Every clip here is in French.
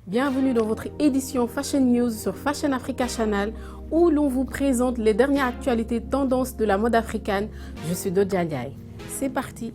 Bienvenue dans votre édition Fashion News sur Fashion Africa Channel où l'on vous présente les dernières actualités tendances de la mode africaine. Je suis Dodja Ndiaye. C'est parti!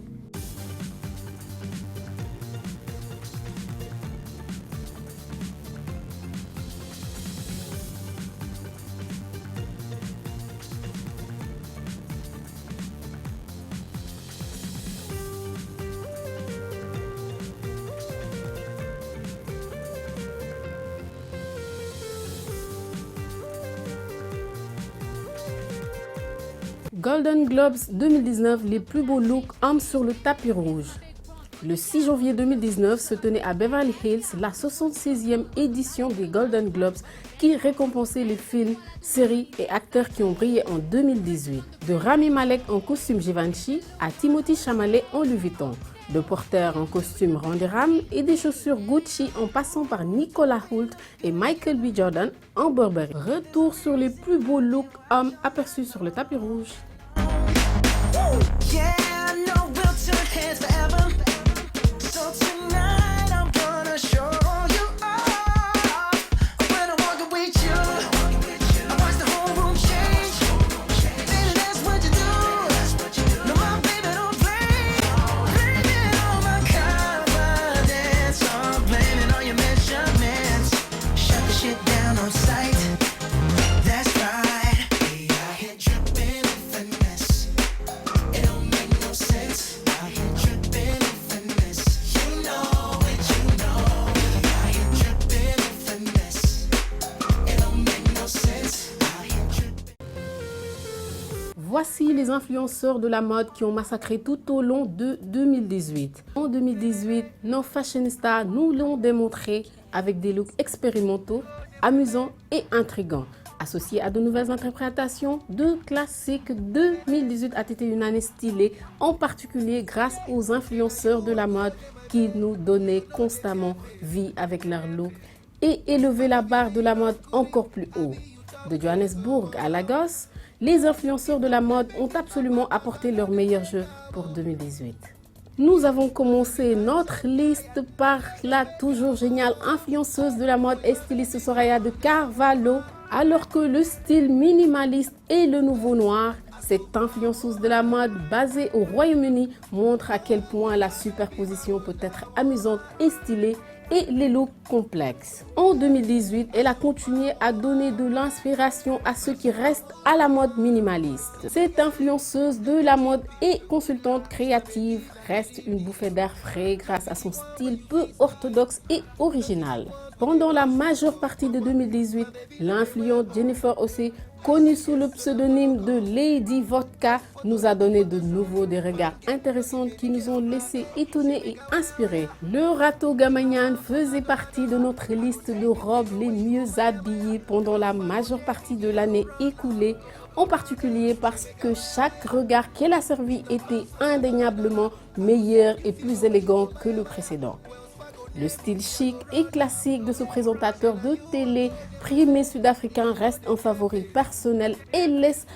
Golden Globes 2019, les plus beaux looks hommes sur le tapis rouge. Le 6 janvier 2019 se tenait à Beverly Hills la 76e édition des Golden Globes qui récompensait les films, séries et acteurs qui ont brillé en 2018. De Rami Malek en costume Givenchy à Timothée Chalamet en Louis Vuitton, de Porter en costume Randy Ram et des chaussures Gucci en passant par Nicolas Hoult et Michael B. Jordan en Burberry. Retour sur les plus beaux looks hommes aperçus sur le tapis rouge. Voici les influenceurs de la mode qui ont massacré tout au long de 2018. En 2018, nos fashionistas nous l'ont démontré avec des looks expérimentaux, amusants et intrigants. Associés à de nouvelles interprétations de classiques, 2018 a été une année stylée, en particulier grâce aux influenceurs de la mode qui nous donnaient constamment vie avec leurs looks et élevaient la barre de la mode encore plus haut. De Johannesburg à Lagos, les influenceurs de la mode ont absolument apporté leur meilleur jeu pour 2018. Nous avons commencé notre liste par la toujours géniale influenceuse de la mode et styliste Soraya de Carvalho. Alors que le style minimaliste est le nouveau noir, cette influenceuse de la mode basée au Royaume-Uni montre à quel point la superposition peut être amusante et stylée et les looks complexes. En 2018, elle a continué à donner de l'inspiration à ceux qui restent à la mode minimaliste. Cette influenceuse de la mode et consultante créative reste une bouffée d'air frais grâce à son style peu orthodoxe et original. Pendant la majeure partie de 2018, l'influente Jennifer Hosé, connue sous le pseudonyme de Lady Vodka, nous a donné de nouveau des regards intéressants qui nous ont laissé étonnés et inspirés. Le Rato Gamanian faisait partie de notre liste de robes les mieux habillées pendant la majeure partie de l'année écoulée, en particulier parce que chaque regard qu'elle a servi était indéniablement meilleur et plus élégant que le précédent. Le style chic et classique de ce présentateur de télé primé sud-africain reste un favori personnel et laisse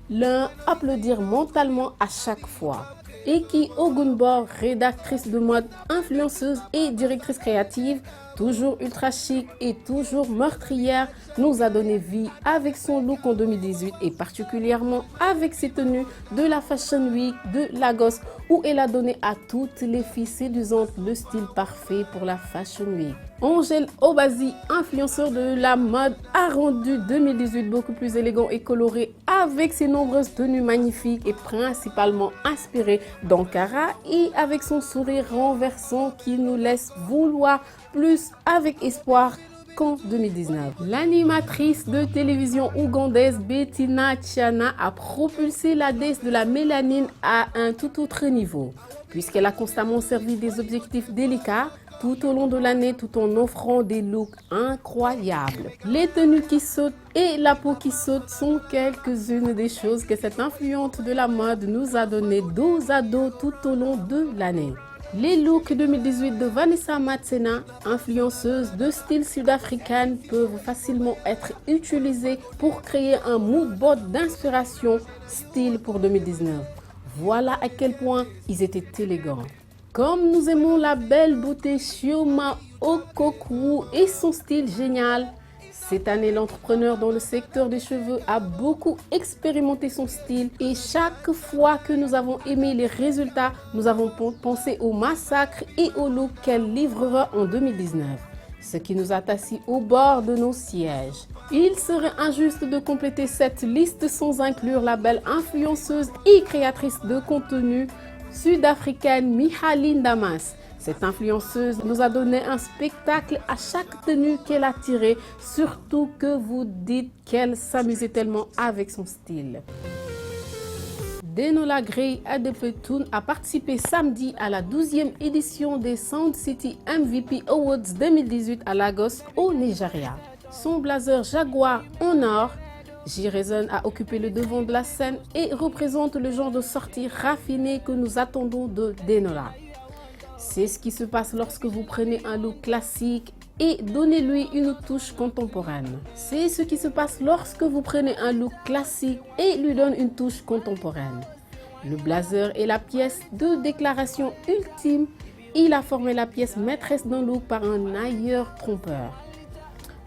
l'un applaudir mentalement à chaque fois. Eki Ogunbo, rédactrice de mode, influenceuse et directrice créative, toujours ultra chic et toujours meurtrière, nous a donné vie avec son look en 2018 et particulièrement avec ses tenues de la Fashion Week de Lagos où elle a donné à toutes les filles séduisantes le style parfait pour la Fashion Week. Angèle Obazi, influenceur de la mode, a rendu 2018 beaucoup plus élégant et coloré avec ses nombreuses tenues magnifiques et principalement inspirées d'Ankara et avec son sourire renversant qui nous laisse vouloir plus avec espoir qu'en 2019. L'animatrice de télévision ougandaise Bettina Chiana a propulsé la déesse de la mélanine à un tout autre niveau, puisqu'elle a constamment servi des objectifs délicats tout au long de l'année tout en offrant des looks incroyables. Les tenues qui sautent et la peau qui saute sont quelques-unes des choses que cette influente de la mode nous a données dos à dos tout au long de l'année. Les looks 2018 de Vanessa Matsena, influenceuse de style sud-africaine, peuvent facilement être utilisés pour créer un mood board d'inspiration style pour 2019. Voilà à quel point ils étaient élégants. Comme nous aimons la belle beauté Chioma Okokwu et son style génial, cette année, l'entrepreneur dans le secteur des cheveux a beaucoup expérimenté son style et chaque fois que nous avons aimé les résultats, nous avons pensé au massacre et au look qu'elle livrera en 2019. Ce qui nous a assis au bord de nos sièges. Il serait injuste de compléter cette liste sans inclure la belle influenceuse et créatrice de contenu sud-africaine Mihaline Damas. Cette influenceuse nous a donné un spectacle à chaque tenue qu'elle a tirée, surtout que vous dites qu'elle s'amusait tellement avec son style. Denola Gray Adepetun a participé samedi à la 12e édition des Sound City MVP Awards 2018 à Lagos, au Nigeria. Son blazer Jaguar en or, J-Reason a occupé le devant de la scène et représente le genre de sortie raffinée que nous attendons de Denola. C'est ce qui se passe lorsque vous prenez un look classique et donnez-lui une touche contemporaine. C'est ce qui se passe lorsque vous prenez un look classique et lui donne une touche contemporaine. Le blazer est la pièce de déclaration ultime. Il a formé la pièce maîtresse d'un look par un ailleurs trompeur.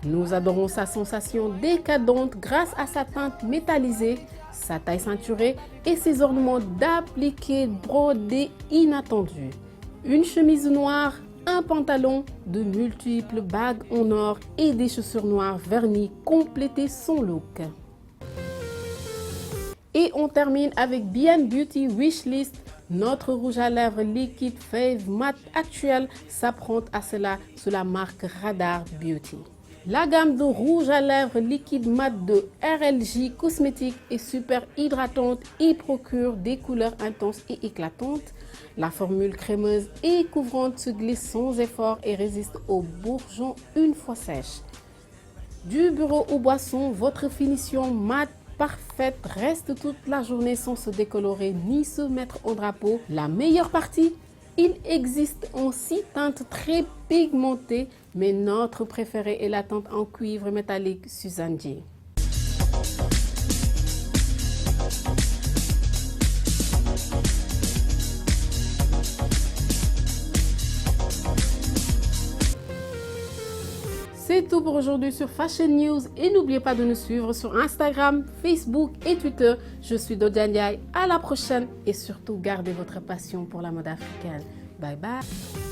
Nous adorons sa sensation décadente grâce à sa teinte métallisée, sa taille ceinturée et ses ornements d'appliqués brodés inattendus. Une chemise noire, un pantalon, de multiples bagues en or et des chaussures noires vernies complétaient son look. Et on termine avec BN Beauty Wishlist. Notre rouge à lèvres liquide fave mat actuel s'apprête à cela sous la marque Radar Beauty. La gamme de rouge à lèvres liquide mat de RLJ Cosmétiques est super hydratante et procure des couleurs intenses et éclatantes. La formule crémeuse et couvrante se glisse sans effort et résiste aux bourgeons une fois sèche. Du bureau aux boissons, votre finition mat parfaite reste toute la journée sans se décolorer ni se mettre en drapeau. La meilleure partie, il existe en 6 teintes très pigmentées, mais notre préférée est la teinte en cuivre métallique Suzanne J. C'est tout pour aujourd'hui sur Fashion News et n'oubliez pas de nous suivre sur Instagram, Facebook et Twitter. Je suis Dodia Ndiaye, à la prochaine et surtout gardez votre passion pour la mode africaine. Bye bye.